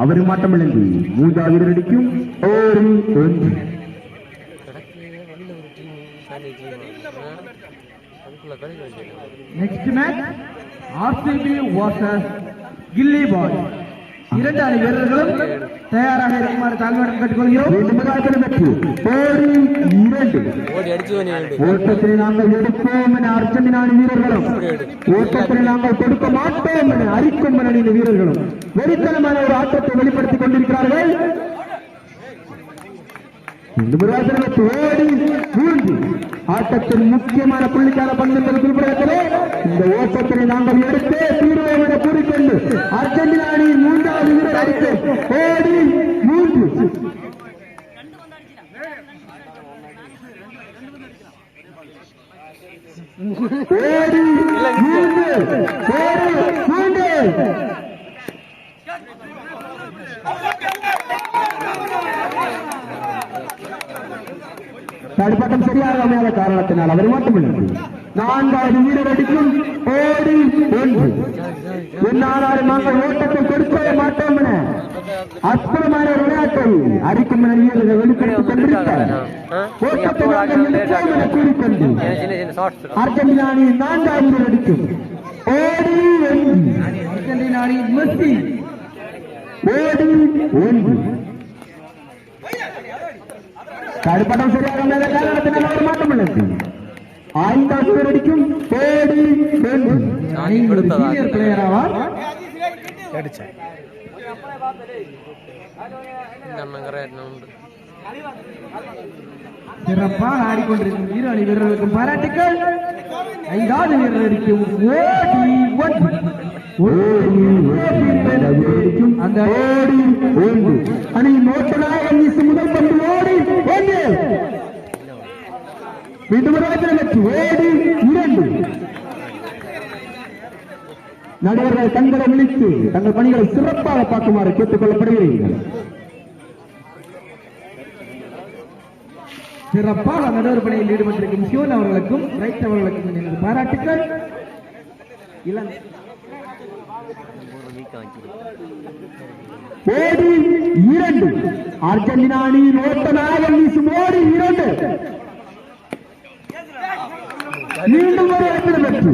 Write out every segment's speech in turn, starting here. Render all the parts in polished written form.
அவர் மாட்டமிழந்து மூன்றாவது அடிக்கும். Next match RCB versus கில்லி பாய். இரண்டு அணி வீரர்களும் தயாராக இருக்குமாறு தாழ்வுடன் கேட்டுக்கொள்கிறோம். ஓட்டத்தில் நாங்கள் எடுப்போம் என அர்ஜென்டினா அணி வீரர்களும், ஓட்டத்தில் நாங்கள் கொடுக்க மாட்டோம் என அரிக்கும் அணி வீரர்களும் வெறித்தனமான ஒரு ஆட்டத்தை வெளிப்படுத்திக் கொண்டிருக்கிறார்கள். ஆட்டத்தின் முக்கியமான புள்ளிக்கான பந்தங்கள் குறிப்பிடத்திலே இந்த ஓட்டத்தினை நாங்கள் எடுத்து தீர்வோம் என கூறிக்கொண்டு அர்ஜென்டினா அணியின் மூன்றாவது வீரர் அடித்து ஓடி 3 தடுப்பாட்டம் சரியாக அமையாத காரணத்தினால் அவர் மட்டுமில்லை. நான்காவது வீரர் அடிக்கும். ஓடி 1. என்னாலும் நாங்கள் ஓட்டத்தை கொடுக்கவே மாட்டோம் என அற்புதமான விளையாட்டை அடிக்கும் என வீரர்கள் வெளிப்படுத்திக் கொண்டிருக்கிறார். ஓட்டத்தை நாங்கள் எடுப்போம் என கூறிக்கொண்டு அர்ஜென்டினா அணியின் 4வது வீரர் அடிக்கும். ஓடி 1. அர்ஜென்டினா அணியின் மெஸ்ஸி ஓடி 1. தடுப்பாட்டம் சரியாக காரணத்தினால் அவர் மாற்றமில்லை. 5வது வீரர் அடிக்கும். ஓடி 2. சீனியர் பிளேயர் ஆவார். சிறப்பாக ஆடிக்கொண்டிருக்கும் இரு அணி வீரர்களுக்கு பாராட்டுக்கள். 5வது வீரர் அடிக்கும். அந்த ஓடி 1 அணியின் ஓட்டலாக வீசும் முதல் பந்து ஓடி 1. மீண்டும் ஓடி 2. நடுவர்கள் தங்களை விழித்து தங்கள் பணிகளை சிறப்பாக பார்க்குமாறு கேட்டுக் கொள்ளப்படுகிறீர்கள். சிறப்பாக நடுவர் பணியில் ஈடுபட்டிருக்கும் சிவன் அவர்களுக்கும் ரைட் அவர்களுக்கும் எனது பாராட்டுக்கள். ஓடி 2 அர்ஜென்டினா அணியின் ஓட்டமாக வீசும் ஓடி 2. மீண்டும் ஒரு இடத்தில் வெற்றி.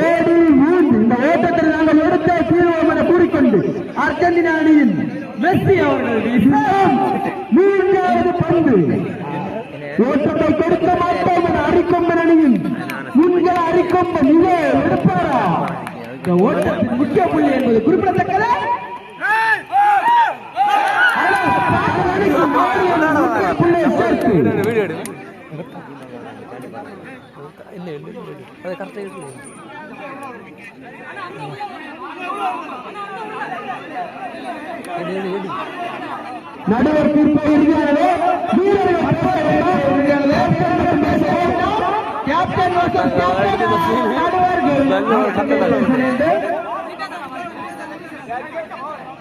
ஓடி 3. இந்த ஓட்டத்தில் நாங்கள் எடுத்த தீர்வோம் என கூறிக்கொண்டு அர்ஜென்டினா அணியின் மெஸ்ஸி அவர்கள் வீசும் 3வது பந்து. ஓட்டத்தை கொடுக்க மாட்டோம் என அரிக்கொம்பன் அணியின் முன்கள் அரிக்கொம்பன் இதே எடுப்பாரா? இந்த ஓட்டத்தின் முக்கிய புள்ளி என்பது குறிப்பிடத்தக்கது. நடுவர் தீர்ப்பு இறுதியானது.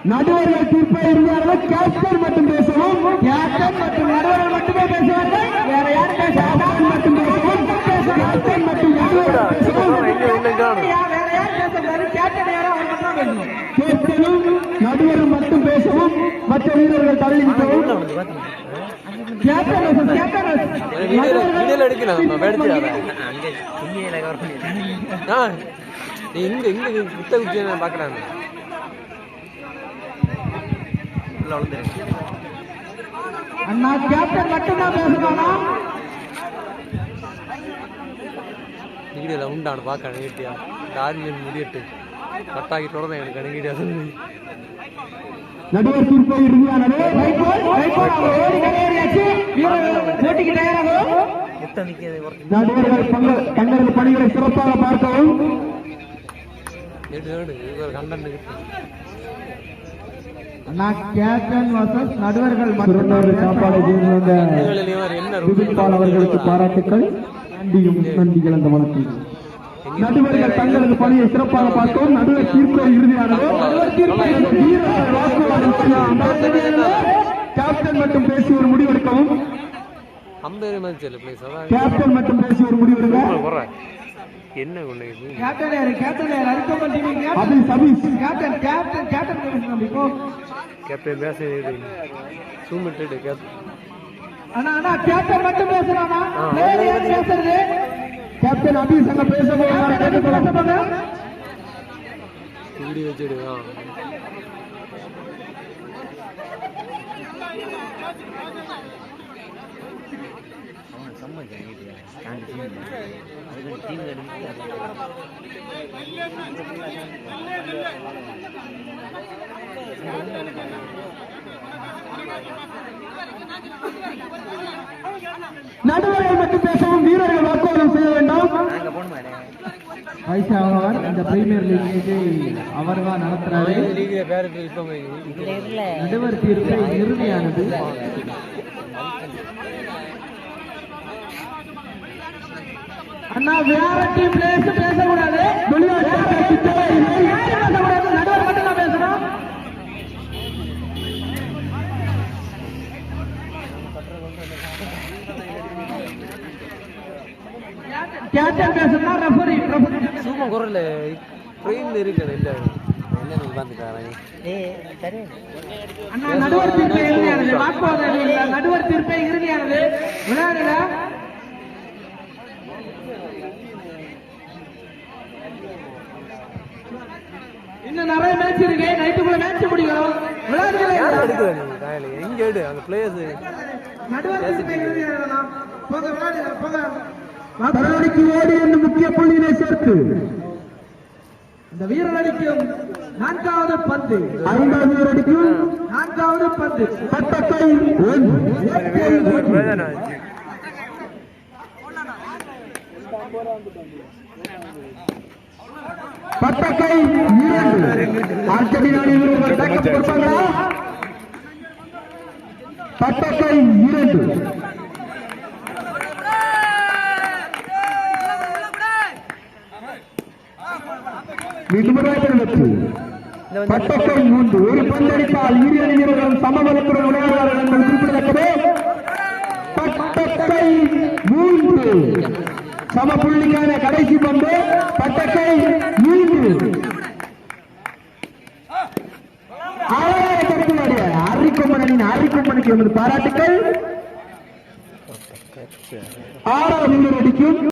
நடுவர்கள் தீர்ப்பை இறுதியானது. கேப்டன் மட்டும் பேசவும். கேப்டன் மற்றும் நடுவர்கள் மட்டுமே பேசுவார்கள். வேற யாரும் பேச மட்டும் பேசவும். கேப்டன் மற்றும் கேப்டனும் நடுவரும் மட்டும் பேசவும். மற்ற வீரர்கள் தள்ளி விட்டவும். பாக்குறாங்க அண்ணா கேப்டன் மட்டும்தான் பேசுவானா? நீடியில உண்டான பார்க்க அணுகிட்டியா ஆரியன் முடியட்டு கட்டாக்கிட்டோட தான் எனக்கு அணுகிட்டியா. நடுவர் தீர்ப்பை இறுதியானது. நடுவர்கள் தங்களது பணிகளை சிறப்பாக பார்க்கவும். நடுவர்கள் அவர்களுக்கு பாராட்டுக்கள். நன்றியும் நன்றி கலந்த வணக்கம். நடுவர்கள் தங்களது பணியை சிறப்பாக பார்த்தோம். நடுவர் தீர்ப்பு இறுதியானது. வீரர்கள் வாக்குவாதம் கேப்டன் மட்டும் பேசி ஒரு முடிவெடுக்கவும். கேப்டன் மட்டும் பேசி ஒரு முடிவெடுக்க. என்ன ஒண்ணு கேப்டன் பேச கேப்டன் மட்டும் பேசுறானா? பேசுறது கேப்டன் அபீஸ் அங்க பேச இப்படி வச்சுடு. நடுவர்கள் மட்டும் பேசவும், வீரர்கள் வாக்குவாதம் செய்ய வேண்டாம். அவர் இந்த பிரீமியர் லீக் அவர் தான் நடத்துறாரு. நடுவர் தீர்ப்பு இறுதியானது. அண்ணா வேற டீம் பேசக்கூடாது. நடுவர் மட்டும் தான் பேசணும். கேப்டன் பேசுனா ரெஃபரி சும்மா குரல்ல ட்ரெயின்ல இருக்கல இல்ல என்ன உட்கார்ந்துட்டாரே. அண்ணா நடுவர் தீர்ப்பு இறுதியானது. வாக்குவாதம் இல்ல. நடுவர் தீர்ப்பு இறுதியானது. விளையாடல இன்னும் நிறைய மேட்ச் இருக்கு. நைட்டுக்குள்ள மேட்ச் முடிக்கணும். விளையாடுறீங்க எங்க எடு அந்த பிளேயர்ஸ் நடுவர் தீர்ப்பு இறுதியானது. போங்க விளையாடுங்க போங்க. வீரரடிக்கு ஓடி என்று முக்கிய புள்ளியினை சேர்த்து இந்த வீரரடிக்கும் 4வது பந்து, 5வது வீரரடிக்கும் 4வது பந்து. பட்டக்கை 1 பட்டக்கை 2. அர்ஜென்டினா வீரர்கள் பேக்கப் கொடுப்பாங்களா? பட்டக்கை 2. பட்டக்கை 3. ஒரு பந்தடித்தால் இரு அணி வீரர்களும் சமபலத்துடன் விளையாடுவார்கள் என்பது குறிப்பிடத்தக்கது. பட்டக்கை 3 சம புள்ளிக்கான கடைசி பந்து. பட்டக்கை 3. அரிக்கொம்பனுக்கு எமது பாராட்டுக்கள். 6வது வீரர் அடிக்கும்